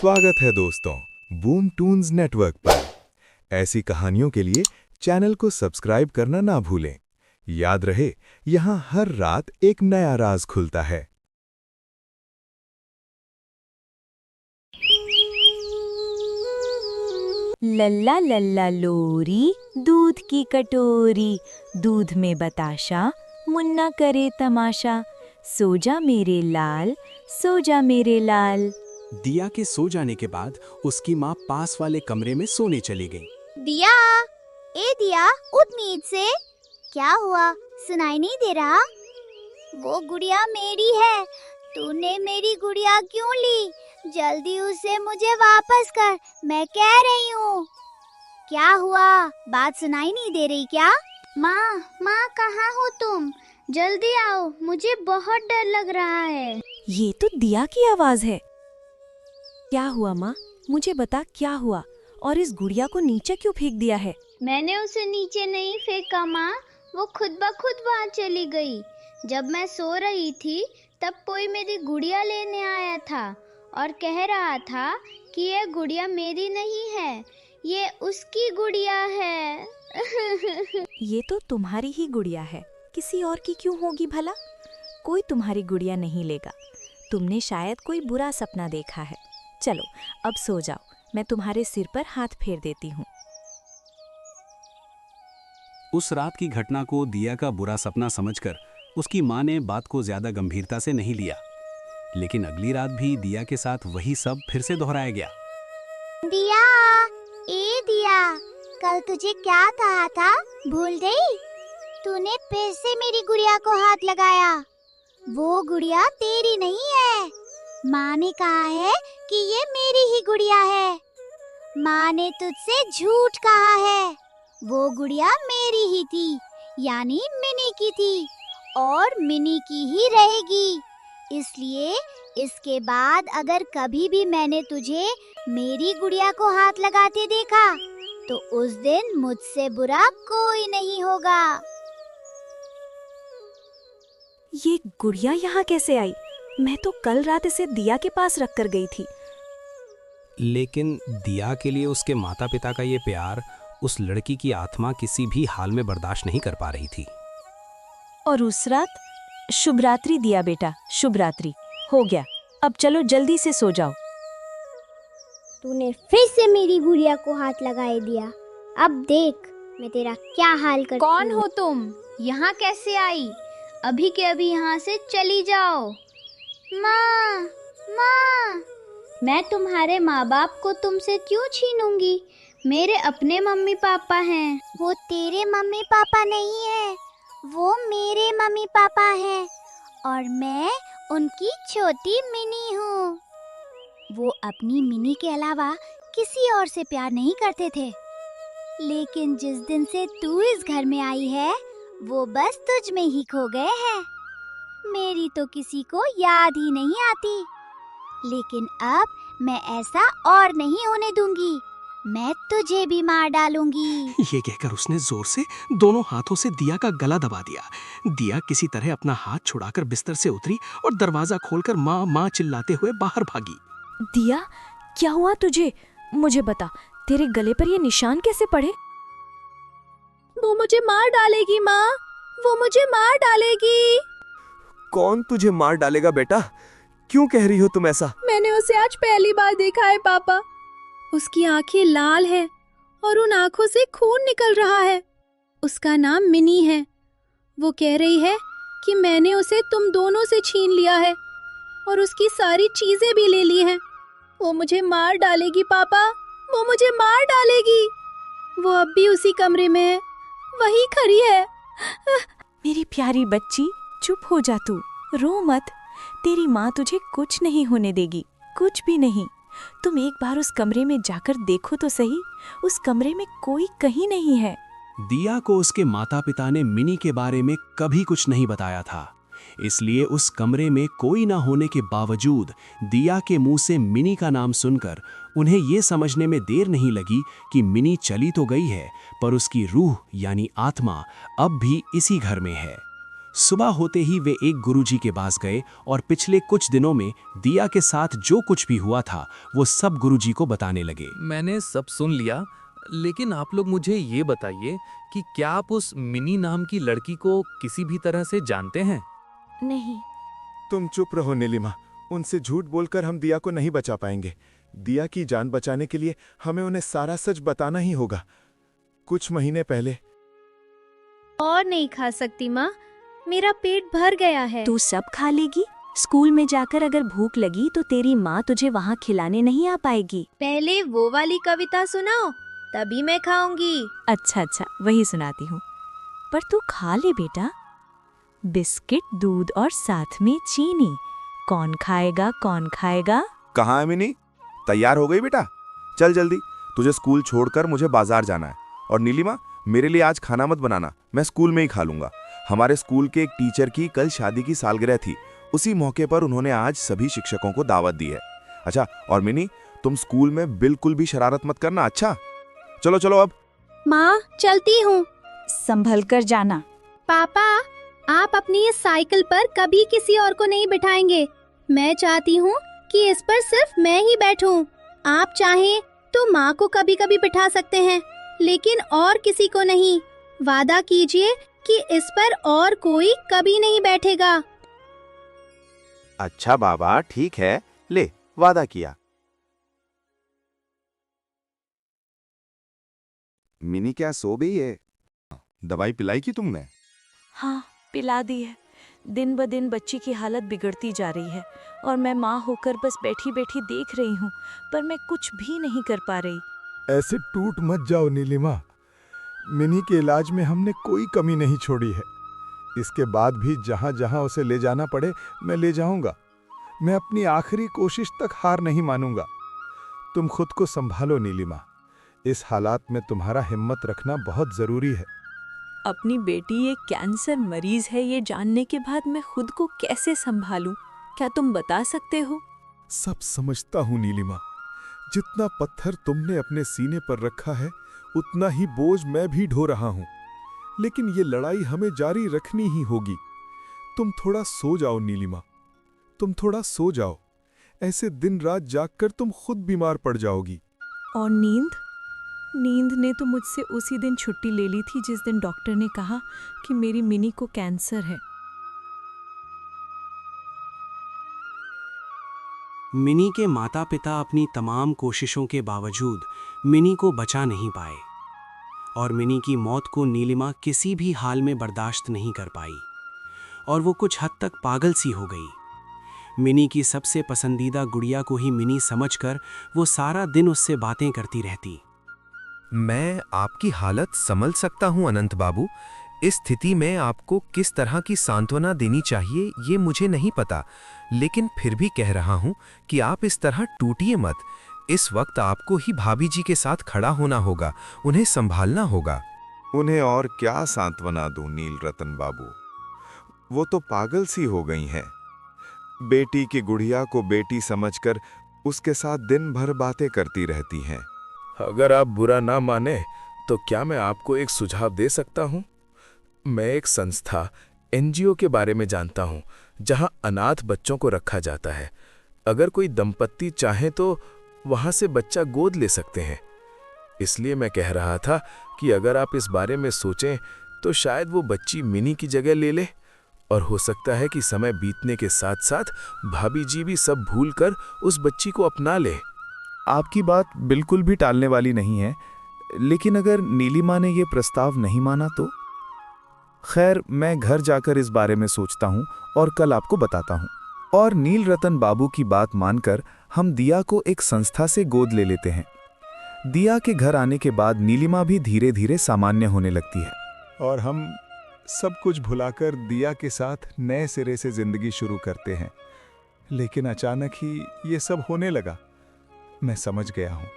स्वागत है दोस्तों बूम टून्स नेटवर्क पर। ऐसी कहानियों के लिए चैनल को सब्सक्राइब करना ना भूलें। याद रहे, यहाँ हर रात एक नया राज खुलता है। लल्ला लल्ला लोरी, दूध की कटोरी, दूध में बताशा, मुन्ना करे तमाशा। सो जा मेरे लाल, सो जा मेरे लाल। दिया के सो जाने के बाद उसकी माँ पास वाले कमरे में सोने चली गई। दिया, ए दिया, उठ नींद से। क्या हुआ, सुनाई नहीं दे रहा? वो गुड़िया मेरी है, तूने मेरी गुड़िया क्यों ली? जल्दी उसे मुझे वापस कर, मैं कह रही हूँ। क्या हुआ, बात सुनाई नहीं दे रही क्या? माँ कहाँ हो तुम? जल्दी आओ, मुझे बहुत डर लग रहा है। ये तो दिया की आवाज है। क्या हुआ माँ, मुझे बता क्या हुआ, और इस गुड़िया को नीचे क्यों फेंक दिया है? मैंने उसे नीचे नहीं फेंका माँ, वो खुद ब खुद वहाँ चली गई। जब मैं सो रही थी तब कोई मेरी गुड़िया लेने आया था और कह रहा था कि ये गुड़िया मेरी नहीं है, ये उसकी गुड़िया है। ये तो तुम्हारी ही गुड़िया है, किसी और की क्यों होगी भला? कोई तुम्हारी गुड़िया नहीं लेगा, तुमने शायद कोई बुरा सपना देखा है। चलो अब सो जाओ, मैं तुम्हारे सिर पर हाथ फेर देती हूँ। उस रात की घटना को दिया का बुरा सपना समझकर उसकी माँ ने बात को ज्यादा गंभीरता से नहीं लिया। लेकिन अगली रात भी दिया के साथ वही सब फिर से दोहराया गया। दिया, ए दिया, कल तुझे क्या कहा था, भूल गई? तूने फिर से मेरी गुड़िया को हाथ लगाया। वो गुड़िया तेरी नहीं है, माँ ने कहा है कि ये मेरी ही गुड़िया है। माँ ने तुझसे झूठ कहा है। वो गुड़िया मेरी ही थी, यानी मिनी की थी, और मिनी की ही रहेगी। इसलिए इसके बाद अगर कभी भी मैंने तुझे मेरी गुड़िया को हाथ लगाते देखा तो उस दिन मुझसे बुरा कोई नहीं होगा। ये गुड़िया यहाँ कैसे आई? मैं तो कल रात इसे दिया के पास रख कर गई थी। लेकिन दिया के लिए उसके माता पिता का ये प्यार उस लड़की की आत्मा किसी भी हाल में बर्दाश्त नहीं कर पा रही थी। और उस रात शुभ रात्रि दिया बेटा, शुभ रात्रि। हो गया, अब चलो जल्दी से सो जाओ। तूने फिर से मेरी गुड़िया को हाथ लगाए दिया। अब देख मैं तेरा क्या हाल करती हूँ। कौन हो तुम? यहाँ कैसे आई? अभी के अभी यहाँ से चली जाओ। माँ, माँ, मैं तुम्हारे माँ बाप को तुमसे क्यों छीनूंगी? मेरे अपने मम्मी पापा हैं। वो तेरे मम्मी पापा नहीं है, वो मेरे मम्मी पापा हैं, और मैं उनकी छोटी मिनी हूँ। वो अपनी मिनी के अलावा किसी और से प्यार नहीं करते थे, लेकिन जिस दिन से तू इस घर में आई है वो बस तुझ में ही खो गए हैं। मेरी तो किसी को याद ही नहीं आती। लेकिन अब मैं ऐसा और नहीं होने दूंगी, मैं तुझे भी मार डालूंगी। ये कहकर उसने जोर से दोनों हाथों से दिया का गला दबा दिया। दिया किसी तरह अपना हाथ छुड़ाकर बिस्तर से उतरी और दरवाजा खोलकर माँ माँ चिल्लाते हुए बाहर भागी। दिया, क्या हुआ तुझे? मुझे बता, तेरे गले पर ये निशान कैसे पड़े? वो मुझे मार डालेगी माँ, वो मुझे मार डालेगी। कौन तुझे मार डालेगा बेटा? क्यों कह रही हो तुम ऐसा? मैंने उसे आज पहली बार देखा है पापा। उसकी आंखें लाल हैं और उन आंखों से खून निकल रहा है। उसका नाम मिनी है। वो कह रही है कि मैंने उसे तुम दोनों से छीन लिया है और उसकी सारी चीजें भी ले ली हैं। वो मुझे मार डालेगी पापा, वो मुझे मार डालेगी। वो अब भी उसी कमरे में है, वही खड़ी है। मेरी प्यारी बच्ची, चुप हो जा तू, रो मत। तेरी माँ तुझे कुछ नहीं होने देगी, कुछ भी नहीं। तुम एक बार उस कमरे में जाकर देखो तो सही, उस कमरे में कोई कहीं नहीं है। दिया को उसके माता पिता ने मिनी के बारे में कभी कुछ नहीं बताया था, इसलिए उस कमरे में कोई ना होने के बावजूद दिया के मुंह से मिनी का नाम सुनकर उन्हें ये समझने में देर नहीं लगी कि मिनी चली तो गई है, पर उसकी रूह यानी आत्मा अब भी इसी घर में है। सुबह होते ही वे एक गुरुजी के पास गए और पिछले कुछ दिनों में दिया के साथ जो कुछ भी हुआ था वो सब गुरुजी को बताने लगे। मैंने सब सुन लिया, लेकिन आप लोग मुझे ये बताइए कि क्या आप उस मिनी नाम की लड़की को किसी भी तरह से जानते हैं? नहीं। तुम चुप रहो नीलिमा, उनसे झूठ बोलकर हम दिया को नहीं बचा पाएंगे। दिया की जान बचाने के लिए हमें उन्हें सारा सच बताना ही होगा। कुछ महीने पहले। और नहीं खा सकती माँ, मेरा पेट भर गया है। तू सब खा लेगी? स्कूल में जाकर अगर भूख लगी तो तेरी माँ तुझे वहाँ खिलाने नहीं आ पाएगी। पहले वो वाली कविता सुनाओ, तभी मैं खाऊंगी। अच्छा, वही सुनाती हूँ, पर तू खा ले बेटा। बिस्किट, दूध और साथ में चीनी, कौन खाएगा कौन खाएगा? कहाँ है मिनी? तैयार हो गई बेटा? चल जल्दी, तुझे स्कूल छोड़कर मुझे बाजार जाना है। और नीलिमा, मेरे लिए आज खाना मत बनाना, मैं स्कूल में ही खा लूंगा। हमारे स्कूल के एक टीचर की कल शादी की सालगिरह थी, उसी मौके पर उन्होंने आज सभी शिक्षकों को दावत दी है। अच्छा, और मिनी, तुम स्कूल में बिल्कुल भी शरारत मत करना, अच्छा? चलो चलो अब। माँ, चलती हूँ। संभल कर जाना। पापा, आप अपनी ये साइकिल पर कभी किसी और को नहीं बिठाएंगे। मैं चाहती हूँ कि इस पर सिर्फ मैं ही बैठूं। आप चाहें तो माँ को कभी कभी बिठा सकते हैं, लेकिन और किसी को नहीं। वादा कीजिए कि इस पर और कोई कभी नहीं बैठेगा। अच्छा बाबा, ठीक है, ले, वादा किया। मिनी क्या सो गई है? दवाई पिलाई की तुमने? हाँ, पिला दी है। दिन ब दिन बच्ची की हालत बिगड़ती जा रही है और मैं माँ होकर बस बैठी बैठी देख रही हूँ, पर मैं कुछ भी नहीं कर पा रही। ऐसे टूट मत जाओ नीलिमा, मिनी के इलाज में हमने कोई कमी नहीं छोड़ी है। इसके बाद भी जहाँ जहाँ उसे ले जाना पड़े मैं ले जाऊंगा। मैं अपनी आखिरी कोशिश तक हार नहीं मानूंगा। तुम खुद को संभालो नीलिमा, इस हालात में तुम्हारा हिम्मत रखना बहुत जरूरी है। अपनी बेटी एक कैंसर मरीज है ये जानने के बाद मैं खुद को कैसे संभालूं? क्या तुम बता सकते हो? सब समझता हूँ नीलिमा, जितना पत्थर तुमने अपने सीने पर रखा है उतना ही बोझ मैं भी ढो रहा हूँ, लेकिन ये लड़ाई हमें जारी रखनी ही होगी। तुम थोड़ा सो जाओ नीलिमा, तुम थोड़ा सो जाओ। ऐसे दिन रात जागकर तुम खुद बीमार पड़ जाओगी। और नींद ने तो मुझसे उसी दिन छुट्टी ले ली थी जिस दिन डॉक्टर ने कहा कि मेरी मिनी को कैंसर है। मिनी के माता पिता अपनी तमाम कोशिशों के बावजूद मिनी को बचा नहीं पाए और मिनी की मौत को नीलिमा किसी भी हाल में बर्दाश्त नहीं कर पाई और वो कुछ हद तक पागल सी हो गई। मिनी की सबसे पसंदीदा गुड़िया को ही मिनी समझकर वो सारा दिन उससे बातें करती रहती। मैं आपकी हालत समझ सकता हूं अनंत बाबू। इस स्थिति में आपको किस तरह की सांत्वना देनी चाहिए ये मुझे नहीं पता, लेकिन फिर भी कह रहा हूं कि आप इस तरह टूटिए मत। इस वक्त आपको ही भाभी जी के साथ खड़ा होना होगा, उन्हें संभालना होगा। उन्हें और क्या सांत्वना दूं नील रतन बाबू, वो तो पागल सी हो गई हैं। बेटी की गुड़िया को बेटी समझकर उसके साथ दिन भर बातें करती रहती हैं। अगर आप बुरा ना माने तो क्या मैं आपको एक सुझाव दे सकता हूं? मैं एक संस्था एनजीओ के बारे में जानता हूं जहां अनाथ बच्चों को रखा जाता है। अगर कोई दंपत्ति चाहे तो वहां से बच्चा गोद ले सकते हैं। इसलिए मैं कह रहा था कि अगर आप इस बारे में सोचें तो शायद वो बच्ची मिनी की जगह ले ले, और हो सकता है कि समय बीतने के साथ साथ भाभी जी भी सब भूलकर उस बच्ची को अपना ले। आपकी बात बिल्कुल भी टालने वाली नहीं है, लेकिन अगर नीलिमा ने यह प्रस्ताव नहीं माना तो? खैर, मैं घर जाकर इस बारे में सोचता हूँ और कल आपको बताता हूँ। और नील रतन बाबू की बात मानकर हम दिया को एक संस्था से गोद ले लेते हैं। दिया के घर आने के बाद नीलिमा भी धीरे धीरे सामान्य होने लगती है और हम सब कुछ भुलाकर दिया के साथ नए सिरे से जिंदगी शुरू करते हैं। लेकिन अचानक ही ये सब होने लगा। मैं समझ गया हूँ,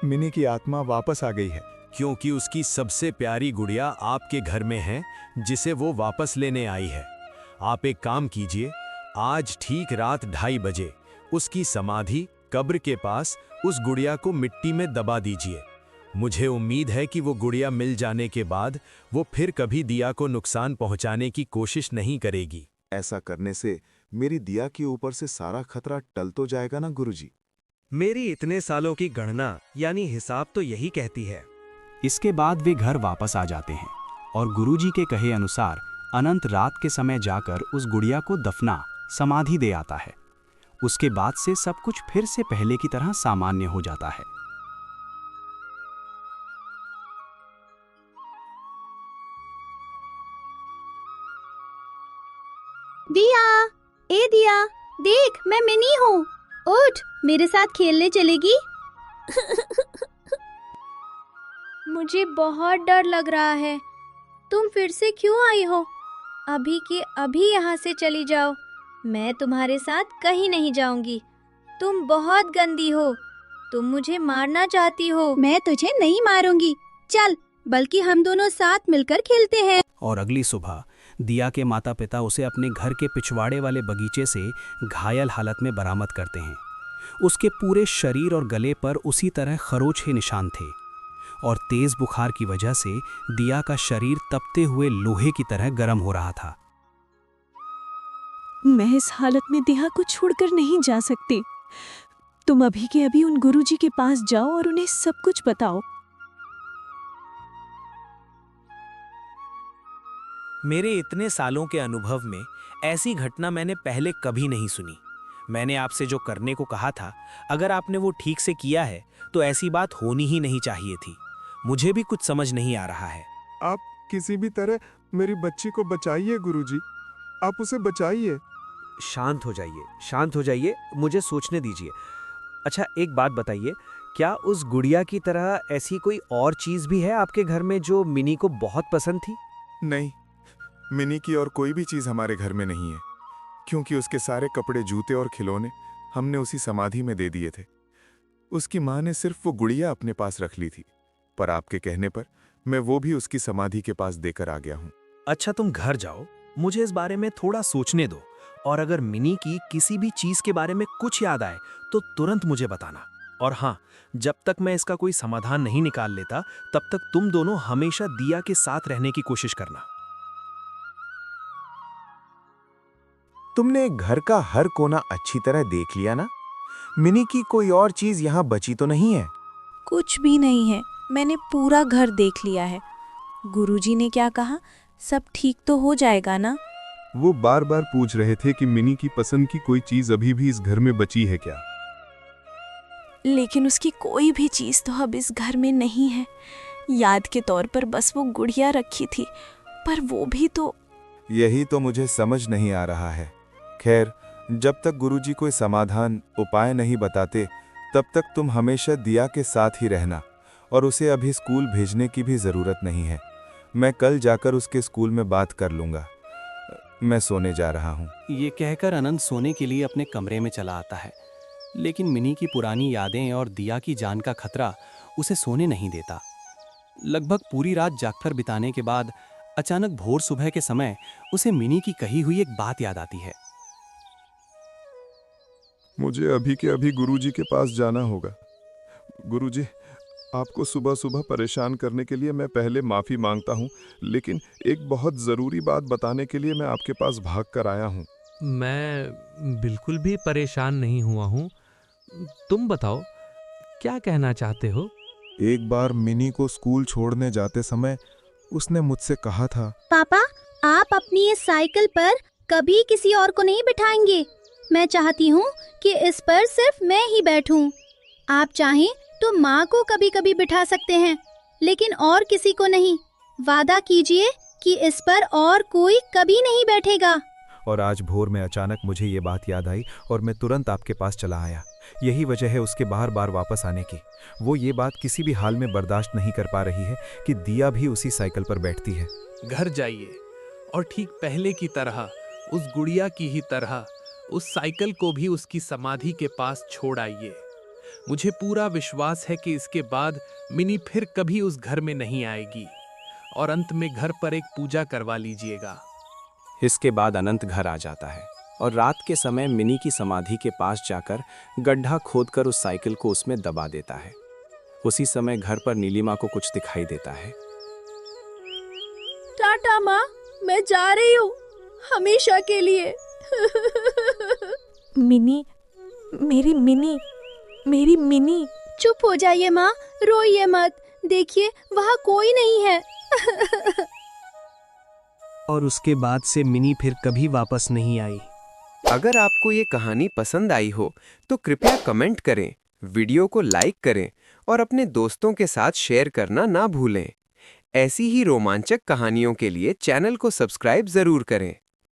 मिनी की आत्मा वापस आ गई है। क्योंकि उसकी सबसे प्यारी गुड़िया आपके घर में है जिसे वो वापस लेने आई है। आप एक काम कीजिए, आज ठीक रात 2:30 बजे उसकी समाधि कब्र के पास उस गुड़िया को मिट्टी में दबा दीजिए मुझे उम्मीद है कि वो गुड़िया मिल जाने के बाद वो फिर कभी दिया को नुकसान पहुंचाने की कोशिश नहीं करेगी। ऐसा करने से मेरी दिया के ऊपर से सारा खतरा टल तो जाएगा ना गुरुजी। मेरी इतने सालों की गणना यानी हिसाब तो यही कहती है। इसके बाद वे घर वापस आ जाते हैं और गुरुजी के कहे अनुसार अनंत रात के समय जाकर उस गुड़िया को दफना समाधि दे आता है। उसके बाद से सब कुछ फिर से पहले की तरह सामान्य हो जाता है। दिया, ए दिया, देख मैं मिनी हूँ। उठ, मेरे साथ खेलने चलेगी? मुझे बहुत डर लग रहा है। तुम फिर से क्यों आई हो? अभी के अभी यहाँ से चली जाओ। मैं तुम्हारे साथ कहीं नहीं जाऊंगी। तुम बहुत गंदी हो। तुम मुझे मारना चाहती हो। मैं तुझे नहीं मारूंगी। चल, बल्कि हम दोनों साथ मिलकर खेलते हैं। और अगली सुबह दिया के माता पिता उसे अपने घर के पिछवाड़े वाले बगीचे से घायल हालत में बरामद करते हैं। उसके पूरे शरीर और गले पर उसी तरह खरोंचे निशान थे और तेज बुखार की वजह से दिया का शरीर तपते हुए लोहे की तरह गर्म हो रहा था। मैं इस हालत में दिया को छोड़कर नहीं जा सकती। तुम अभी के अभी उन गुरुजी के पास जाओ और उन्हें सब कुछ बताओ। मेरे इतने सालों के अनुभव में ऐसी घटना मैंने पहले कभी नहीं सुनी। मैंने आपसे जो करने को कहा था, अगर आपने वो ठीक से किया है तो ऐसी बात होनी ही नहीं चाहिए थी। मुझे भी कुछ समझ नहीं आ रहा है। आप किसी भी तरह मेरी बच्ची को बचाइए गुरुजी, आप उसे बचाइए। शांत हो जाइए, शांत हो जाइए, मुझे सोचने दीजिए। अच्छा, एक बात बताइए, क्या उस गुड़िया की तरह ऐसी कोई और चीज भी है आपके घर में जो मिनी को बहुत पसंद थी? नहीं, मिनी की और कोई भी चीज हमारे घर में नहीं है, क्योंकि उसके सारे कपड़े, जूते और खिलौने हमने उसी समाधि में दे दिए थे। उसकी माँ ने सिर्फ वो गुड़िया अपने पास रख ली थी, पर आपके कहने पर मैं वो भी उसकी समाधि के पास देकर आ गया हूँ। अच्छा, तुम घर जाओ, मुझे इस बारे में थोड़ा सोचने दो, और अगर मिनी की किसी भी चीज के बारे में कुछ याद आए तो तुरंत मुझे बताना। और हाँ, जब तक मैं इसका कोई समाधान नहीं निकाल लेता, तब तक तुम दोनों हमेशा दिया के साथ रहने की कोशिश करना। तुमने घर का हर कोना अच्छी तरह देख लिया ना? मिनी की कोई और चीज यहाँ बची तो नहीं है? कुछ भी नहीं है, मैंने पूरा घर देख लिया है। गुरुजी ने क्या कहा, सब ठीक तो हो जाएगा ना? वो बार बार पूछ रहे थे कि मिनी की पसंद की कोई चीज अभी भी इस घर में बची है क्या? लेकिन उसकी कोई भी चीज तो अब इस घर में नहीं है। याद के तौर पर बस वो गुड़िया रखी थी, पर वो भी तो। यही तो मुझे समझ नहीं आ रहा है। खैर, जब तक गुरुजी कोई समाधान उपाय नहीं बताते, तब तक तुम हमेशा दिया के साथ ही रहना, और उसे अभी स्कूल भेजने की भी जरूरत नहीं है। मैं कल जाकर उसके स्कूल में बात कर लूंगा। मैं सोने जा रहा हूँ। ये कहकर अनंत सोने के लिए अपने कमरे में चला आता है, लेकिन मिनी की पुरानी यादें और दिया की जान का खतरा उसे सोने नहीं देता। लगभग पूरी रात जागकर बिताने के बाद अचानक भोर सुबह के समय उसे मिनी की कही हुई एक बात याद आती है। मुझे अभी के अभी गुरुजी के पास जाना होगा। गुरुजी, आपको सुबह सुबह परेशान करने के लिए मैं पहले माफ़ी मांगता हूँ, लेकिन एक बहुत ज़रूरी बात बताने के लिए मैं आपके पास भाग कर आया हूँ। मैं बिल्कुल भी परेशान नहीं हुआ हूँ। तुम बताओ, क्या कहना चाहते हो? एक बार मिनी को स्कूल छोड़ने जाते समय उसने मुझसे कहा था, पापा, आप अपनी इस साइकिल पर कभी किसी और को नहीं बिठाएंगे। मैं चाहती हूँ कि इस पर सिर्फ मैं ही बैठूं। आप चाहें तो माँ को कभी कभी बिठा सकते हैं, लेकिन और किसी को नहीं। वादा कीजिए कि इस पर और कोई कभी नहीं बैठेगा। और आज भोर में अचानक मुझे ये बात याद आई और मैं तुरंत आपके पास चला आया। यही वजह है उसके बार बार वापस आने की। वो ये बात किसी भी हाल में बर्दाश्त नहीं कर पा रही है कि दिया भी उसी साइकिल पर बैठती है। घर जाइए और ठीक पहले की तरह, उस गुड़िया की ही तरह, उस साइकिल को भी उसकी समाधि के पास छोड़ आइए। मुझे पूरा विश्वास है कि इसके बाद मिनी फिर कभी उस घर में नहीं आएगी, और अंत में घर पर एक पूजा करवा लीजिएगा। इसके बाद अनंत घर आ जाता है और रात के समय मिनी की समाधि के पास जाकर गड्ढा खोदकर उस साइकिल को उसमें दबा देता है। उसी समय घर पर नीलिमा को कुछ दिखाई देता है। टाटा माँ, मैं जा रही हूँ हमेशा के लिए। मिनी, मेरी मिनी, मेरी मिनी। चुप हो जाइए माँ, रोइए मत। देखिए वहाँ कोई नहीं है। और उसके बाद से मिनी फिर कभी वापस नहीं आई। अगर आपको ये कहानी पसंद आई हो तो कृपया कमेंट करें, वीडियो को लाइक करें और अपने दोस्तों के साथ शेयर करना ना भूलें। ऐसी ही रोमांचक कहानियों के लिए चैनल को सब्सक्राइब जरूर करें।